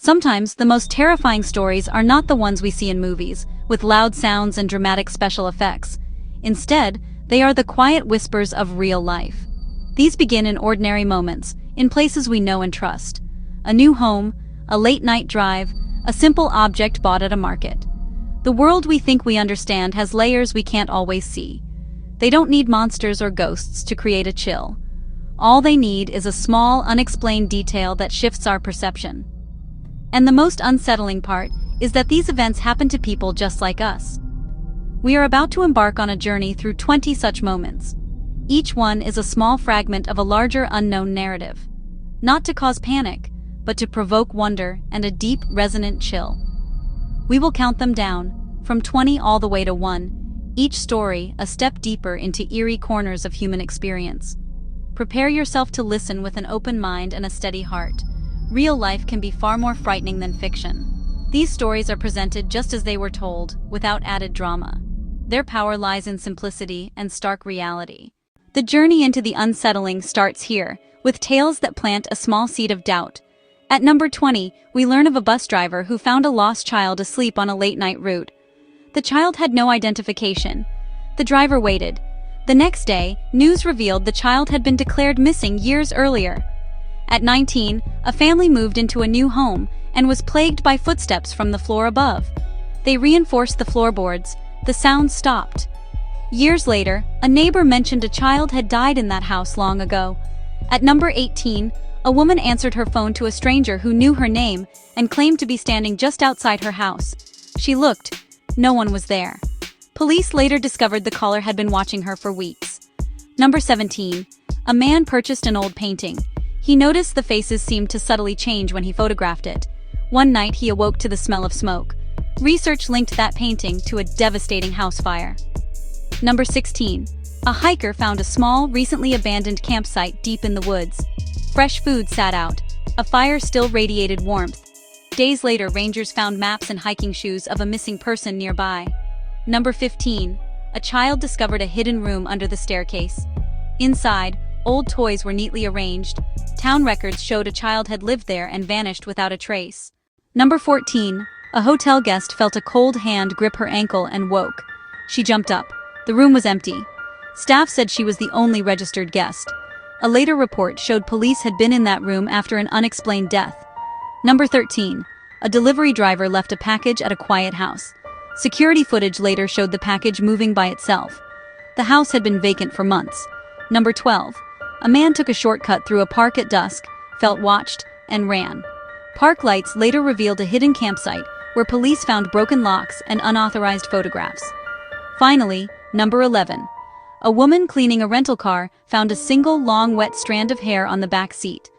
Sometimes, the most terrifying stories are not the ones we see in movies, with loud sounds and dramatic special effects. Instead, they are the quiet whispers of real life. These begin in ordinary moments, in places we know and trust. A new home, a late-night drive, a simple object bought at a market. The world we think we understand has layers we can't always see. They don't need monsters or ghosts to create a chill. All they need is a small, unexplained detail that shifts our perception. And the most unsettling part is that these events happen to people just like us. We are about to embark on a journey through 20 such moments. Each one is a small fragment of a larger unknown narrative. Not to cause panic, but to provoke wonder and a deep, resonant chill. We will count them down, from 20 all the way to 1, each story a step deeper into eerie corners of human experience. Prepare yourself to listen with an open mind and a steady heart. Real life can be far more frightening than fiction. These stories are presented just as they were told, without added drama. Their power lies in simplicity and stark reality. The journey into the unsettling starts here, with tales that plant a small seed of doubt. At number 20, we learn of a bus driver who found a lost child asleep on a late-night route. The child had no identification. The driver waited. The next day, news revealed the child had been declared missing years earlier. At 19, a family moved into a new home and was plagued by footsteps from the floor above. They reinforced the floorboards. The sound stopped. Years later, a neighbor mentioned a child had died in that house long ago. At number 18, a woman answered her phone to a stranger who knew her name and claimed to be standing just outside her house. She looked. No one was there. Police later discovered the caller had been watching her for weeks. Number 17. A man purchased an old painting. He noticed the faces seemed to subtly change when he photographed it. One night he awoke to the smell of smoke. Research linked that painting to a devastating house fire. Number 16. A hiker found a small, recently abandoned campsite deep in the woods. Fresh food sat out. A fire still radiated warmth. Days later, rangers found maps and hiking shoes of a missing person nearby. Number 15. A child discovered a hidden room under the staircase. Inside, old toys were neatly arranged. Town records showed a child had lived there and vanished without a trace. Number 14. A hotel guest felt a cold hand grip her ankle and woke. She jumped up. The room was empty. Staff said she was the only registered guest. A later report showed police had been in that room after an unexplained death. Number 13. A delivery driver left a package at a quiet house. Security footage later showed the package moving by itself. The house had been vacant for months. Number 12. A man took a shortcut through a park at dusk, felt watched, and ran. Park lights later revealed a hidden campsite where police found broken locks and unauthorized photographs. Finally, number 11. A woman cleaning a rental car found a single long wet strand of hair on the back seat.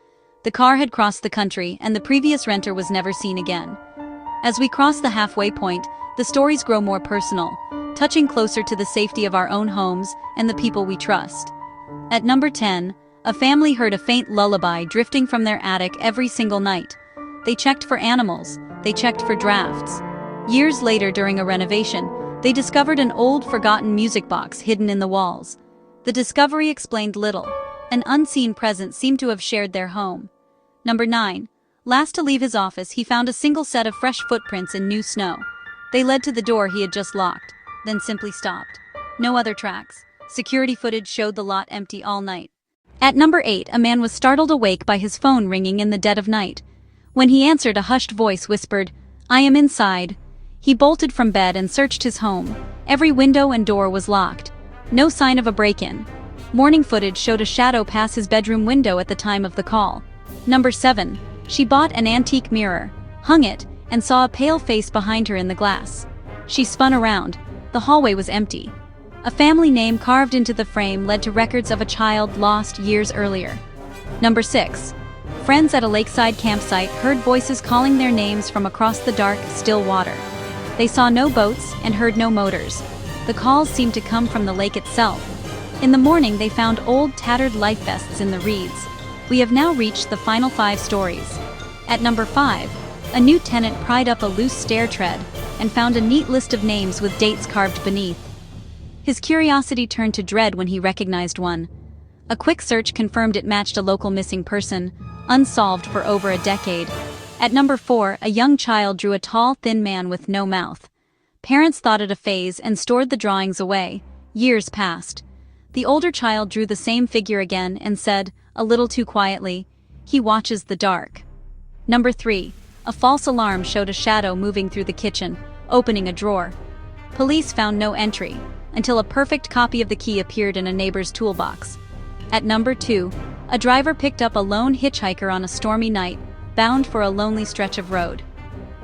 The car had crossed the country and the previous renter was never seen again. As we cross the halfway point, the stories grow more personal, touching closer to the safety of our own homes and the people we trust. At number 10, a family heard a faint lullaby drifting from their attic every single night. They checked for animals, they checked for drafts. Years later, during a renovation, they discovered an old, forgotten music box hidden in the walls. The discovery explained little. An unseen presence seemed to have shared their home. Number 9. Last to leave his office, he found a single set of fresh footprints in new snow. They led to the door he had just locked, then simply stopped. No other tracks. Security footage showed the lot empty all night. At number 8, a man was startled awake by his phone ringing in the dead of night. When he answered, a hushed voice whispered, "I am inside." He bolted from bed and searched his home. Every window and door was locked. No sign of a break-in. Morning footage showed a shadow pass his bedroom window at the time of the call. Number 7. She bought an antique mirror, hung it, and saw a pale face behind her in the glass. She spun around. The hallway was empty. A family name carved into the frame led to records of a child lost years earlier. Number 6. Friends at a lakeside campsite heard voices calling their names from across the dark, still water. They saw no boats and heard no motors. The calls seemed to come from the lake itself. In the morning, they found old, tattered life vests in the reeds. We have now reached the final 5 stories. At number 5, a new tenant pried up a loose stair tread and found a neat list of names with dates carved beneath. His curiosity turned to dread when he recognized one. A quick search confirmed it matched a local missing person, unsolved for over a decade. At number 4, a young child drew a tall, thin man with no mouth. Parents thought it a phase and stored the drawings away. Years passed. The older child drew the same figure again and said, a little too quietly, "He watches the dark." Number 3. A false alarm showed a shadow moving through the kitchen, opening a drawer. Police found no entry, until a perfect copy of the key appeared in a neighbor's toolbox. At number 2, a driver picked up a lone hitchhiker on a stormy night, bound for a lonely stretch of road.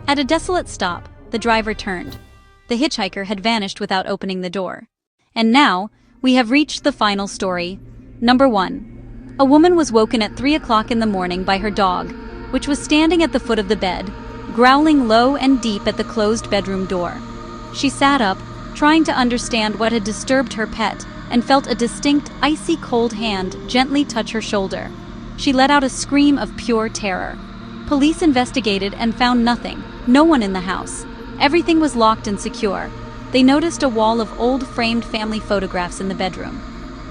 At a desolate stop, the driver turned. The hitchhiker had vanished without opening the door. And now, we have reached the final story. Number 1. A woman was woken at 3 o'clock in the morning by her dog, which was standing at the foot of the bed, growling low and deep at the closed bedroom door. She sat up, trying to understand what had disturbed her pet, and felt a distinct, icy cold hand gently touch her shoulder. She let out a scream of pure terror. Police investigated and found nothing, no one in the house. Everything was locked and secure. They noticed a wall of old framed family photographs in the bedroom.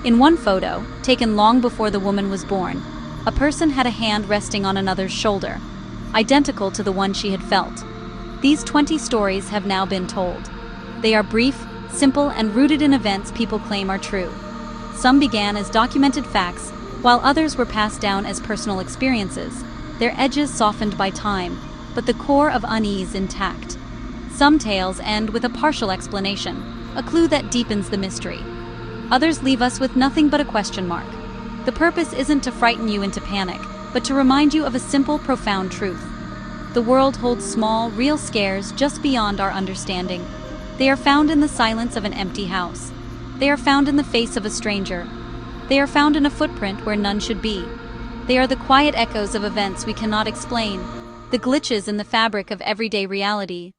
In one photo, taken long before the woman was born, a person had a hand resting on another's shoulder, identical to the one she had felt. These 20 stories have now been told. They are brief, simple, and rooted in events people claim are true. Some began as documented facts, while others were passed down as personal experiences, their edges softened by time, but the core of unease intact. Some tales end with a partial explanation, a clue that deepens the mystery. Others leave us with nothing but a question mark. The purpose isn't to frighten you into panic, but to remind you of a simple, profound truth. The world holds small, real scares just beyond our understanding. They are found in the silence of an empty house. They are found in the face of a stranger. They are found in a footprint where none should be. They are the quiet echoes of events we cannot explain, the glitches in the fabric of everyday reality.